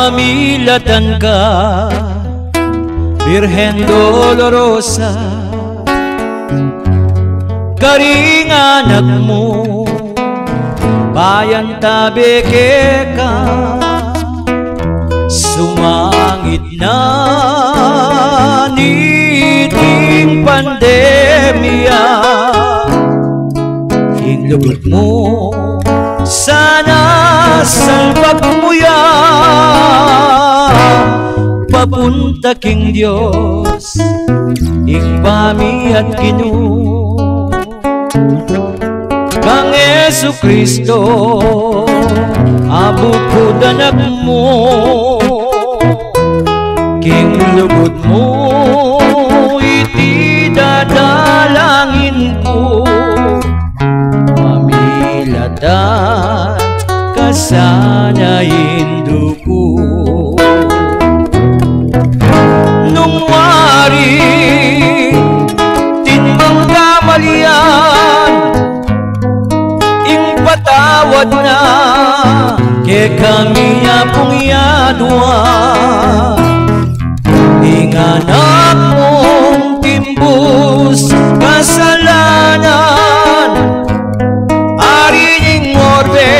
Mamilatan ka, Birhen Dolorosa, karing anak mo, bayan tabi ka, sumangit na niting pandemya. Inlugod mo, sana salbag mo yan. Papunta king Diyos, Igbami at Ginoo, kang Jesucristo, abukod anak mo, king lugod mo, iti dadalangin ko, mamilatan kasana hindu ko. Nung wari tinmang kamalian, ing patawad na ke kami apong yadwa, ing anak mong timbus kasalanan, ari ning orbe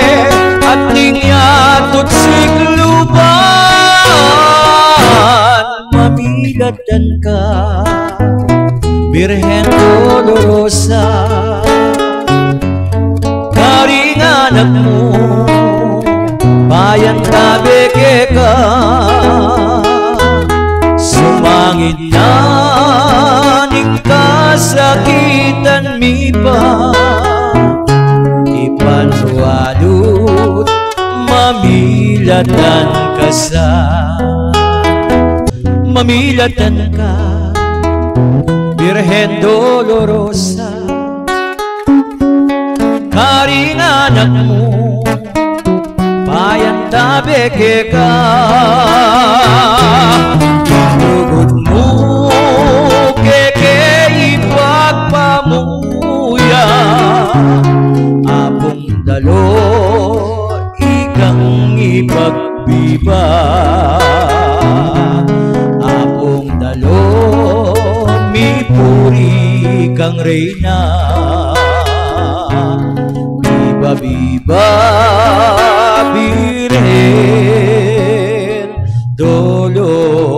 at ning yatot sigluban. Mamilatan ka, Birhen Dolorosa, karing anak mo, bayan tabi ka, sumangit na ning kasakitan mi pa, ipanwalut mamilatan ka sa. Mamilatan ka, Birhen Dolorosa, karing anak mo, bayan tabi ka, lugod mo, keke ipagpamuya, apong dalo, ikang ipagbiba. Mipuri kang reyna, biba biba Birhen Dolorosa.